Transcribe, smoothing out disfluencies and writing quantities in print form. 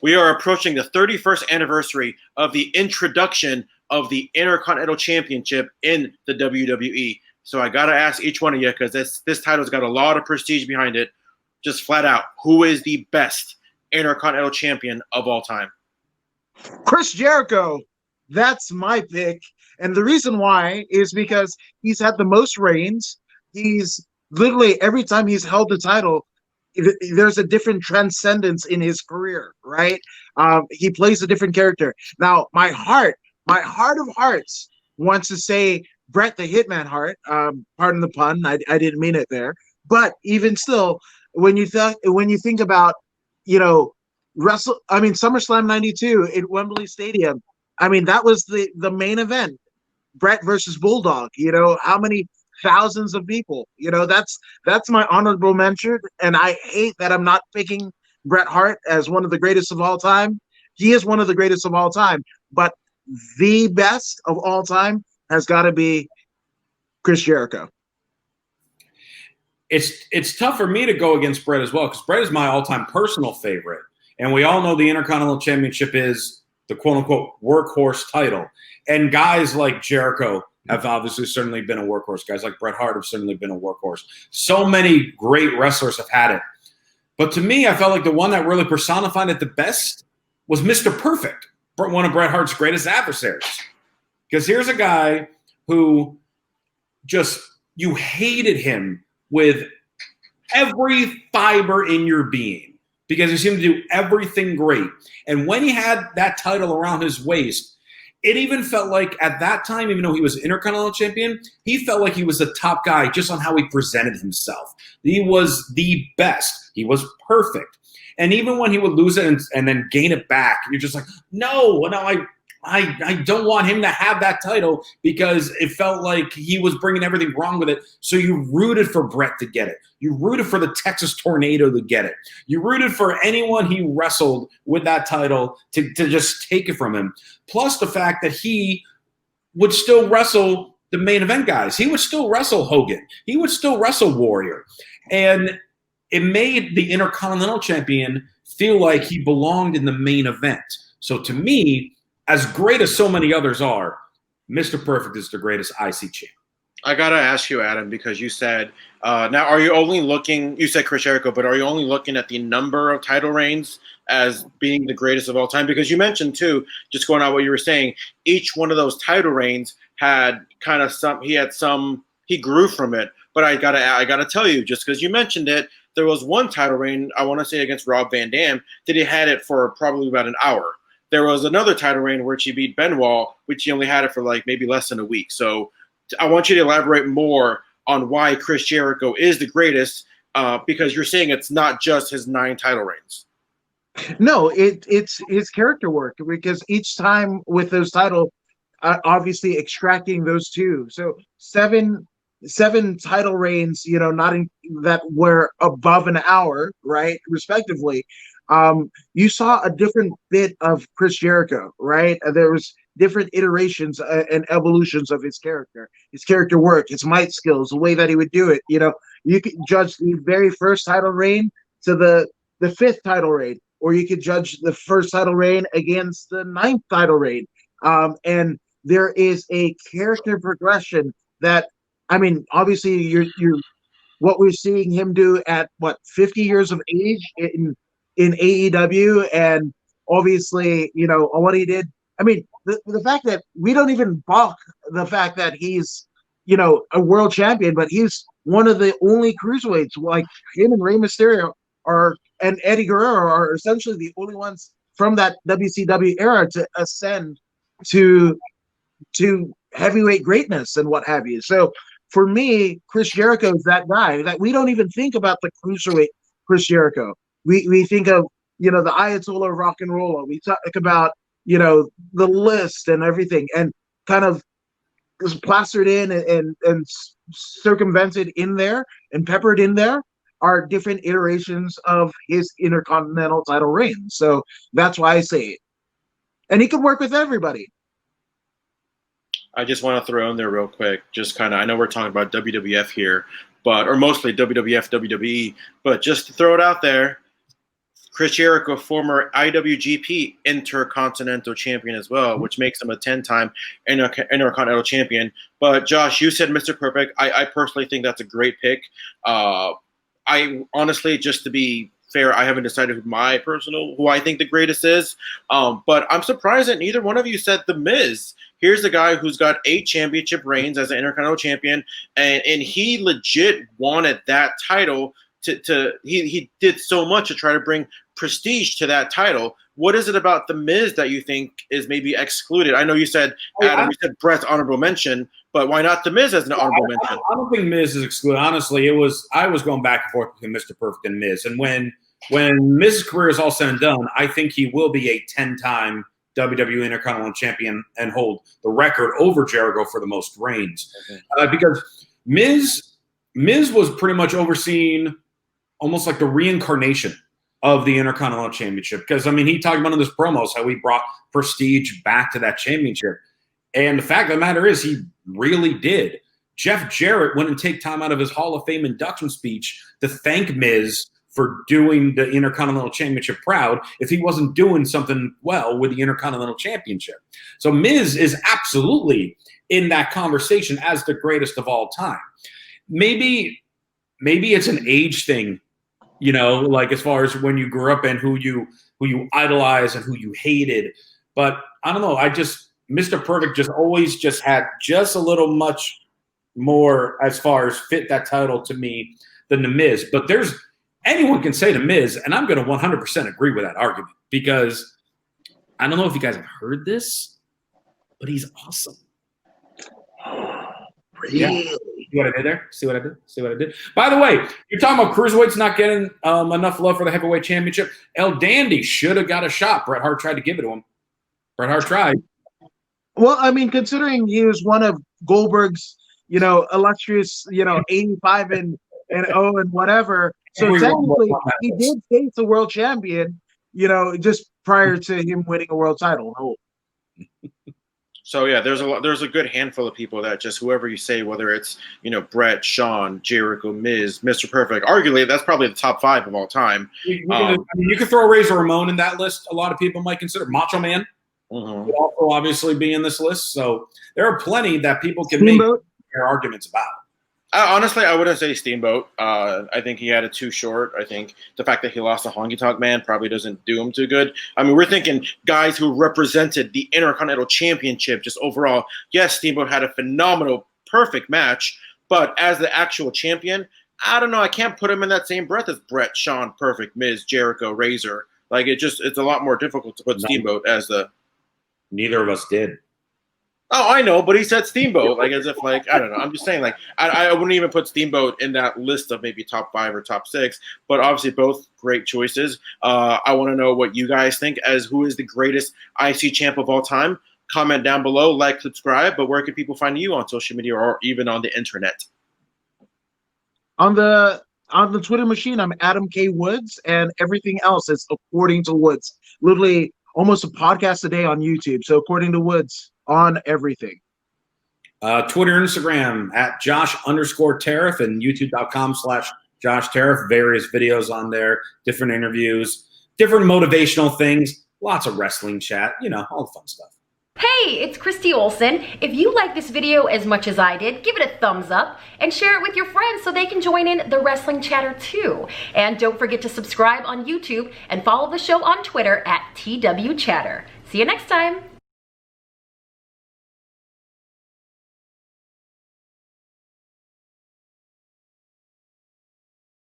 we are approaching the 31st anniversary of the introduction of the Intercontinental Championship in the WWE. So I got to ask each one of you, because this title's got a lot of prestige behind it, just flat out, who is the best Intercontinental Champion of all time? Chris Jericho. That's my pick. And the reason why is because he's had the most reigns. He's literally, every time he's held the title, there's a different transcendence in his career, right? He plays a different character. Now, my heart of hearts wants to say Bret the Hitman Hart. Pardon the pun. I didn't mean it there. But even still, when you think about, SummerSlam '92 at Wembley Stadium, that was the main event. Bret versus Bulldog. How many thousands of people? That's my honorable mention. And I hate that I'm not picking Bret Hart as one of the greatest of all time. He is one of the greatest of all time, but the best of all time has got to be Chris Jericho. It's tough for me to go against Bret as well, because Bret is my all-time personal favorite. And we all know the Intercontinental Championship is the quote-unquote workhorse title. And guys like Jericho have obviously certainly been a workhorse. Guys like Bret Hart have certainly been a workhorse. So many great wrestlers have had it. But to me, I felt like the one that really personified it the best was Mr. Perfect, one of Bret Hart's greatest adversaries. Because here's a guy who you hated him with every fiber in your being, because he seemed to do everything great. And when he had that title around his waist, it even felt like at that time, even though he was Intercontinental Champion, he felt like he was the top guy just on how he presented himself. He was the best. He was perfect. And even when he would lose it and then gain it back, you're just like, no, I don't want him to have that title, because it felt like he was bringing everything wrong with it. So you rooted for Bret to get it. You rooted for the Texas Tornado to get it. You rooted for anyone he wrestled with that title to just take it from him. Plus the fact that he would still wrestle the main event guys. He would still wrestle Hogan. He would still wrestle Warrior. And it made the Intercontinental Champion feel like he belonged in the main event. So to me, as great as so many others are, Mr. Perfect is the greatest IC champ. I got to ask you, Adam, because you said, now are you only looking, you said Chris Jericho, but are you only looking at the number of title reigns as being the greatest of all time? Because you mentioned too, just going on what you were saying, each one of those title reigns had kind of he grew from it. But I gotta tell you, just because you mentioned it, there was one title reign, I want to say against Rob Van Dam, that he had it for probably about an hour. There was another title reign where she beat Benoit, which he only had it for like maybe less than a week. So I want you to elaborate more on why Chris Jericho is the greatest, because you're saying it's not just his 9 title reigns. No, it's his character work, because each time with those titles, obviously extracting those 2. So seven title reigns, that were above an hour, right, respectively. You saw a different bit of Chris Jericho, right? There was different iterations and evolutions of his character work, his mic skills, the way that he would do it. You could judge the very first title reign to the 5th title reign, or you could judge the first title reign against the 9th title reign. And there is a character progression that, obviously you're what we're seeing him do at 50 years of age in AEW, and obviously, what he did. The fact that we don't even balk the fact that he's, a world champion, but he's one of the only cruiserweights, like him and Rey Mysterio and Eddie Guerrero are essentially the only ones from that WCW era to ascend to heavyweight greatness and what have you. So for me, Chris Jericho is that guy that we don't even think about the cruiserweight Chris Jericho. We think of, the Ayatollah of rock and roll. We talk about, the list and everything, and kind of plastered in and circumvented in there and peppered in there are different iterations of his Intercontinental title reign. So that's why I say it. And he can work with everybody. I just want to throw in there real quick, just kind of, I know we're talking about WWF here, or mostly WWF, WWE, but just to throw it out there, Chris Jericho, former IWGP Intercontinental Champion as well, which makes him a 10-time Intercontinental Champion. But Josh, you said Mr. Perfect. I personally think that's a great pick. I honestly, just to be fair, I haven't decided who I think the greatest is. But I'm surprised that neither one of you said The Miz. Here's a guy who's got 8 championship reigns as an Intercontinental Champion, and he legit wanted that title. He did so much to try to bring prestige to that title. What is it about The Miz that you think is maybe excluded? I know you said Adam, you said Brett's honorable mention, but why not The Miz as an honorable mention? I don't think Miz is excluded. Honestly, I was going back and forth between Mr. Perfect and Miz. And when Miz's career is all said and done, I think he will be a 10-time WWE Intercontinental Champion and hold the record over Jericho for the most reigns. Because Miz was pretty much overseeing almost like the reincarnation of the Intercontinental Championship. Because, I mean, he talked about in his promos how he brought prestige back to that championship. And the fact of the matter is he really did. Jeff Jarrett wouldn't take time out of his Hall of Fame induction speech to thank Miz for doing the Intercontinental Championship proud if he wasn't doing something well with the Intercontinental Championship. So Miz is absolutely in that conversation as the greatest of all time. Maybe it's an age thing, you know, like as far as when you grew up and who you idolize and who you hated. But I don't know. Mr. Perfect just always just had just a little much more as far as fit that title to me than The Miz. But anyone can say The Miz, and I'm going to 100% agree with that argument because I don't know if you guys have heard this, but he's awesome. Really? Yeah. See what I did there? See what I did? By the way, you're talking about cruiserweights not getting enough love for the heavyweight championship. El Dandy should have got a shot. Bret Hart tried to give it to him. Bret Hart tried. Well, I mean, considering he was one of Goldberg's, illustrious, 85 and 0 and whatever. So technically, he did face a world champion, just prior to him winning a world title. So yeah, there's a good handful of people that just whoever you say, whether it's Brett, Shawn, Jericho, Miz, Mr. Perfect, arguably that's probably the top 5 of all time. You could throw Razor Ramon in that list. A lot of people might consider Macho Man would also obviously be in this list. So there are plenty that people can make their arguments about. Honestly, I wouldn't say Steamboat. I think he had it too short. I think the fact that he lost to Honky Tonk Man probably doesn't do him too good. I mean, we're thinking guys who represented the Intercontinental Championship just overall. Yes, Steamboat had a phenomenal, perfect match, but as the actual champion, I don't know. I can't put him in that same breath as Brett, Shawn, Perfect, Miz, Jericho, Razor. Like, it's a lot more difficult to put Steamboat as the... Neither of us did. Oh, I know, but he said Steamboat, like as if, like, I don't know. I'm just saying, like, I wouldn't even put Steamboat in that list of maybe top 5 or top 6, but obviously both great choices. I want to know what you guys think as who is the greatest IC champ of all time. Comment down below, like, subscribe, but where can people find you on social media or even on the internet? On the Twitter machine, I'm Adam K. Woods, and everything else is According to Woods. Literally almost a podcast a day on YouTube. So According to Woods on everything. Twitter, Instagram at Josh_Tariff and YouTube.com/Josh Tariff. Various videos on there, different interviews, different motivational things, lots of wrestling chat, all the fun stuff. Hey, it's Christy Olson. If you like this video as much as I did, give it a thumbs up and share it with your friends so they can join in the wrestling chatter too. And don't forget to subscribe on YouTube and follow the show on Twitter at TW Chatter. See you next time.